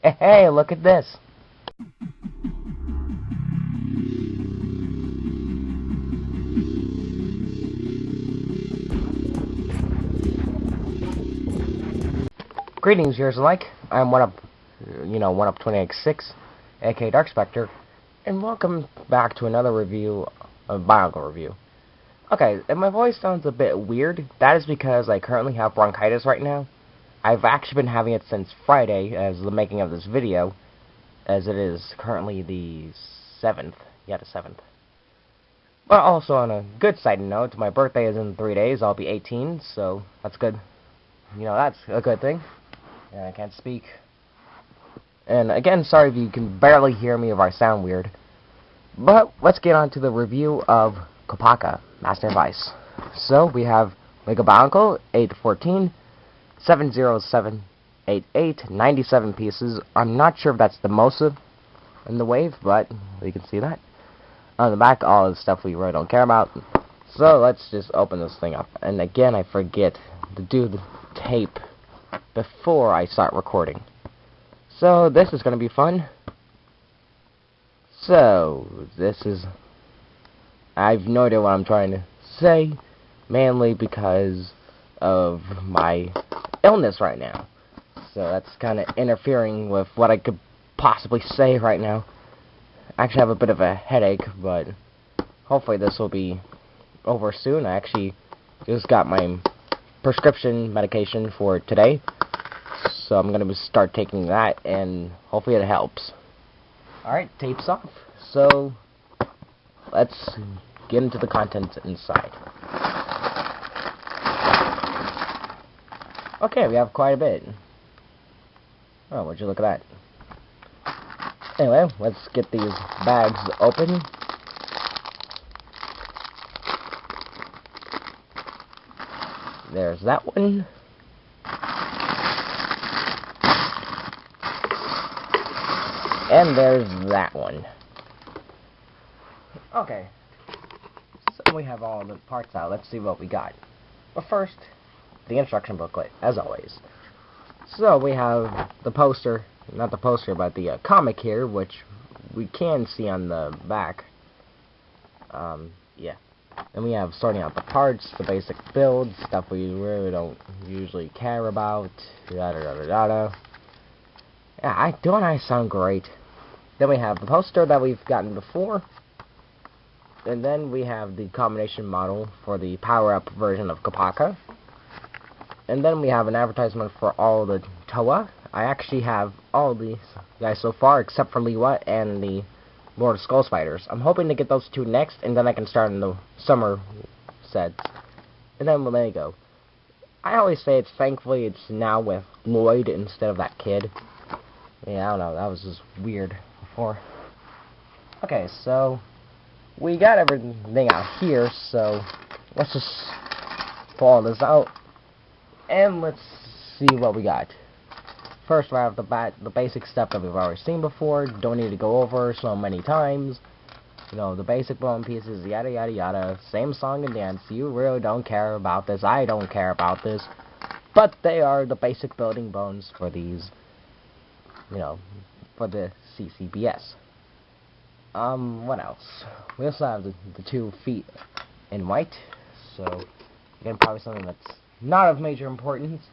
Hey, look at this. Greetings, yours alike. I'm one up 286, aka Dark Spectre, and welcome back to another review of Bionicle review. Okay, if my voice sounds a bit weird, that is because I currently have bronchitis right now. I've actually been having it since Friday, as the making of this video, as it is currently the 7th. Yeah, the 7th. But also, on a good side note, my birthday is in 3 days. I'll be 18, so that's good. That's a good thing. And I can't speak. And again, sorry if you can barely hear me if I sound weird. But let's get on to the review of Kopaka, Master Vice. So we have Mega Bionicle, 814, 70788, 97 pieces. I'm not sure if that's the most in the wave, but we can see that. On the back, all the stuff we really don't care about. So let's just open this thing up. And again, I forget to do the tape before I start recording. So this is going to be fun. So I have no idea what I'm trying to say, mainly because of my illness right now. So that's kind of interfering with what I could possibly say right now. I actually have a bit of a headache, but hopefully this will be over soon. I actually just got my prescription medication for today, so I'm going to start taking that, and hopefully it helps. Alright, tape's off, so let's get into the content inside. Okay, we have quite a bit. Oh, would you look at that. Anyway, let's get these bags open. There's that one. And there's that one. Okay. So we have all the parts out. Let's see what we got. But first, the instruction booklet, as always. So we have the poster, not the poster, but the comic here, which we can see on the back. Yeah. And we have sorting out the parts, the basic build, stuff we really don't usually care about, yada yada yada. Yeah, don't I sound great? Then we have the poster that we've gotten before. And then we have the combination model for the power-up version of Kopaka. And then we have an advertisement for all the Toa. I actually have all these guys so far, except for Lewa and the Lord of Skull Spiders. I'm hoping to get those two next, and then I can start in the summer sets. And then we'll let it go. I always say thankfully it's now with Lloyd instead of that kid. Yeah, I don't know, that was just weird before. Okay, so we got everything out here, so let's just pull all this out. And let's see what we got. First, right off the bat, the basic stuff that we've already seen before. Don't need to go over so many times. The basic bone pieces, yada yada yada. Same song and dance. You really don't care about this. I don't care about this. But they are the basic building bones for these, for the CCBS. What else? We also have the 2 feet in white. So, again, probably something that's not of major importance.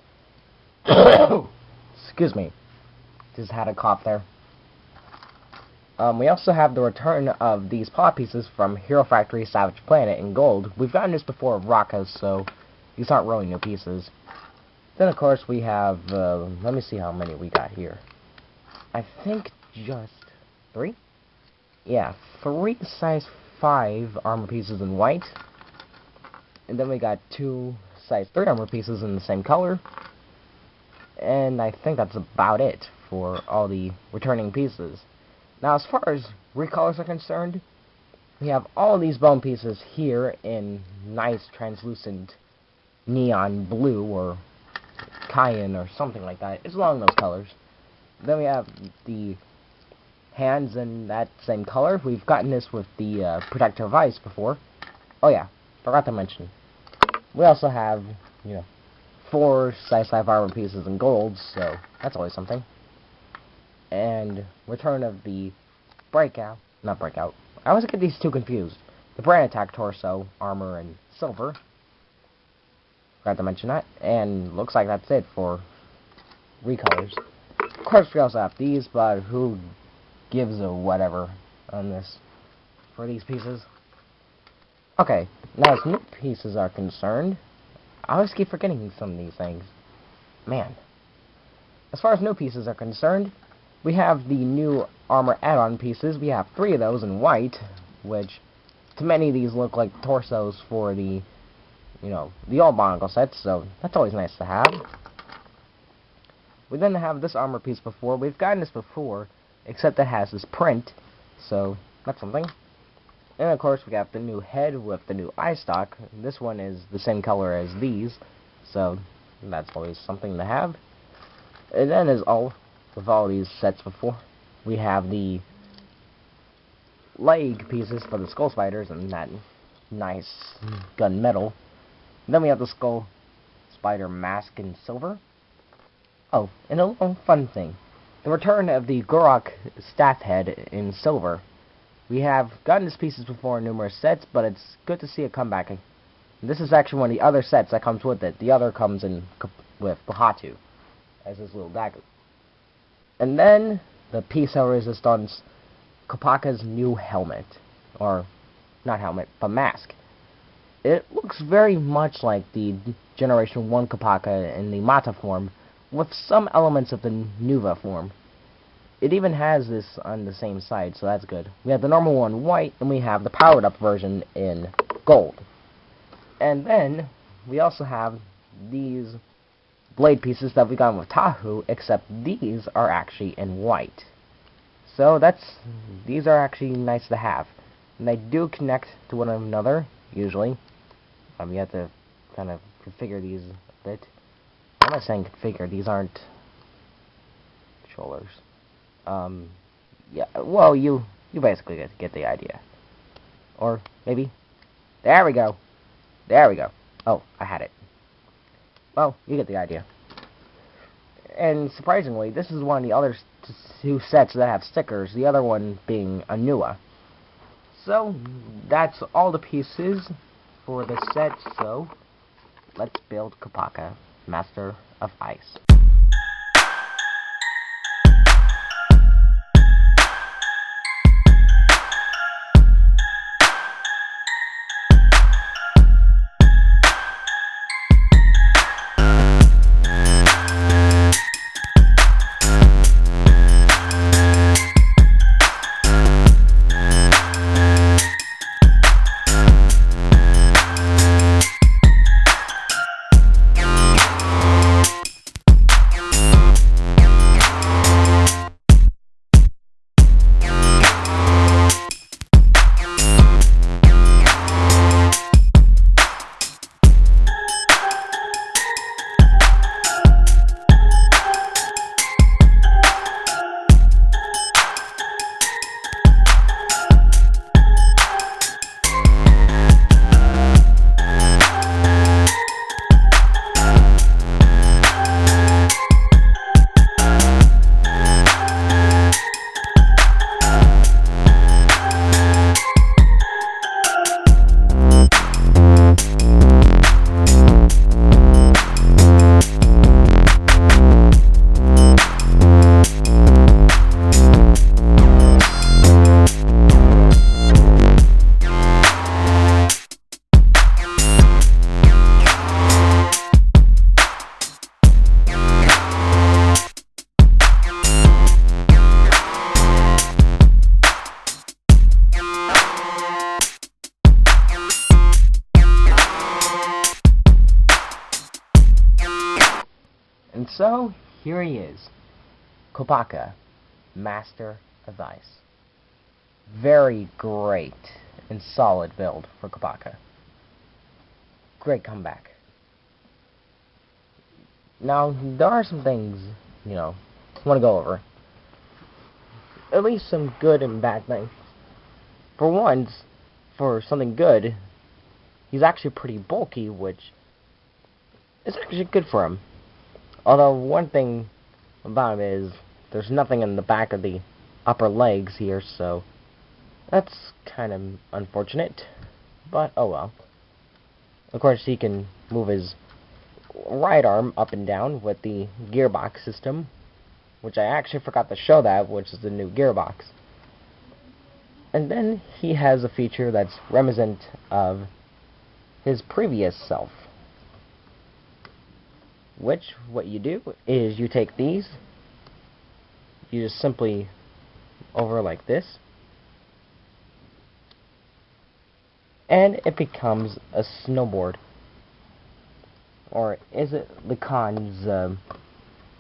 Excuse me. Just had a cough there. We also have the return of these paw pieces from Hero Factory Savage Planet in gold. We've gotten this before of Rocka's, so these aren't really new pieces. Then, of course, we have, let me see how many we got here. I think just 3? Yeah, 3 size 5 armor pieces in white. And then we got 2 size 3 armor pieces in the same color. And I think that's about it for all the returning pieces. Now, as far as recolors are concerned, we have all these bone pieces here in nice translucent neon blue or cayenne or something like that. It's along those colors. Then we have the hands in that same color. We've gotten this with the protector vice before. Oh yeah, forgot to mention. We also have, 4 size 5 armor pieces in gold, so that's always something. and return of the not breakout. I always get these two confused. The brand attack torso, armor, and silver. Forgot to mention that. And looks like that's it for recolors. Of course, we also have these, but who gives a whatever on this for these pieces? Okay, now as new pieces are concerned, I always keep forgetting some of these things. Man. As far as new pieces are concerned, we have the new armor add-on pieces. We have 3 of those in white, which to many of these look like torsos for the, the old Bionicle sets, so that's always nice to have. We then have this armor piece before. We've gotten this before, except it has this print, so that's something. And of course, we got the new head with the new eye stock. This one is the same color as these, so that's always something to have. And then, with all these sets before, we have the leg pieces for the skull spiders and that nice gunmetal. Then we have the skull spider mask in silver. Oh, and a little fun thing. The return of the Gorok staff head in silver. We have gotten these pieces before in numerous sets, but it's good to see it come back. This is actually one of the other sets that comes with it. The other comes in with Bahatu as his little dagger. And then the piece of resistance, Kopaka's new helmet. Or, not helmet, but mask. It looks very much like the Generation 1 Kopaka in the Mata form, with some elements of the Nuva form. It even has this on the same side, so that's good. We have the normal one in white, and we have the powered up version in gold. And then, we also have these blade pieces that we got with Tahu, except these are actually in white. So these are actually nice to have. And they do connect to one another, usually. You have to kind of configure these a bit. I'm not saying configure, these aren't controllers. Yeah, well, you basically get the idea. Or, maybe. There we go. There we go. Oh, I had it. Well, you get the idea. And surprisingly, this is one of the other 2 sets that have stickers, the other one being a Nua. So, that's all the pieces for the set, so let's build Kopaka, Master of Ice. And so, here he is. Kopaka, Master of Ice. Very great and solid build for Kopaka. Great comeback. Now, there are some things, I want to go over. At least some good and bad things. For once, for something good, he's actually pretty bulky, which is actually good for him. Although, one thing about him is there's nothing in the back of the upper legs here, so that's kind of unfortunate. But, oh well. Of course, he can move his right arm up and down with the gearbox system, which I actually forgot to show that, which is the new gearbox. And then he has a feature that's reminiscent of his previous self, which, what you do is you take these, you just simply over like this, and it becomes a snowboard. Or is it Lacan's,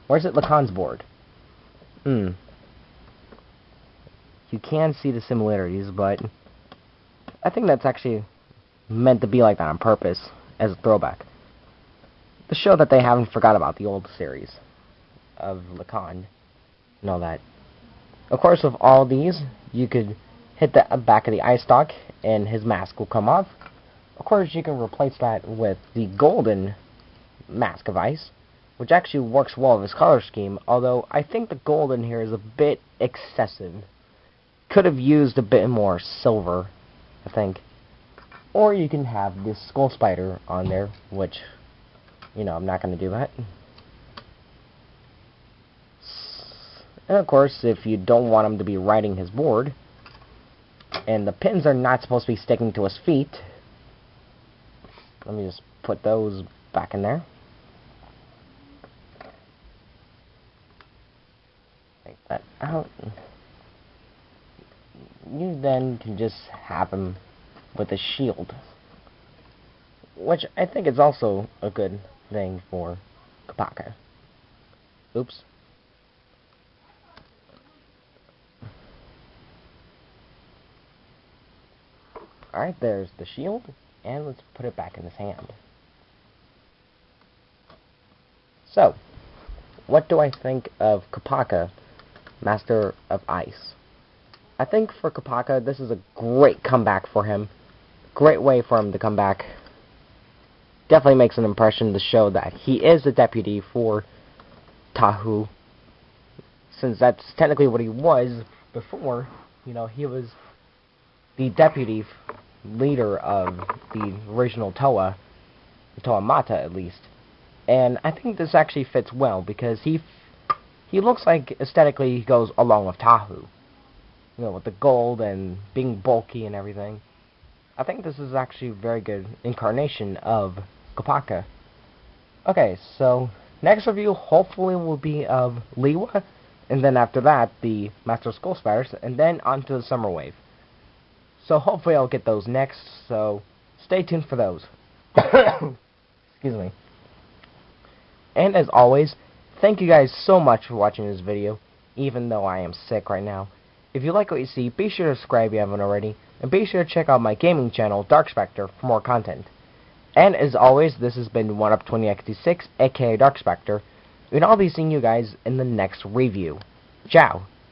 or is it Lacan's board? You can see the similarities, but I think that's actually meant to be like that on purpose, as a throwback. To show that they haven't forgot about the old series of Lacan and all that. Of course, with all these, you could hit the back of the eye stalk and his mask will come off. Of course, you can replace that with the golden mask of ice, which actually works well with his color scheme, although I think the gold in here is a bit excessive. Could have used a bit more silver, I think. Or you can have this skull spider on there, which, you know, I'm not going to do that. And of course, if you don't want him to be riding his board, and the pins are not supposed to be sticking to his feet, let me just put those back in there. Take that out. You then can just have him with a shield, which I think is also a good thing for Kopaka. Oops. Alright, there's the shield, and let's put it back in his hand. So, what do I think of Kopaka, Master of Ice? I think for Kopaka, this is a great comeback for him. Great way for him to come back. Definitely makes an impression to show that he is the deputy for Tahu, since that's technically what he was before. You know, he was the deputy leader of the original Toa Mata at least. And I think this actually fits well, because he looks like aesthetically he goes along with Tahu. You know, with the gold and being bulky and everything. I think this is actually a very good incarnation of Kopaka. Okay, so next review hopefully will be of Lewa, and then after that the Master Skull Spiders, and then onto the Summer Wave. So hopefully I'll get those next, so stay tuned for those. Excuse me. And as always, thank you guys so much for watching this video, even though I am sick right now. If you like what you see, be sure to subscribe if you haven't already, and be sure to check out my gaming channel, Dark Spectre, for more content. And as always, this has been 1UP20x86, aka Dark Spectre, and I'll be seeing you guys in the next review. Ciao!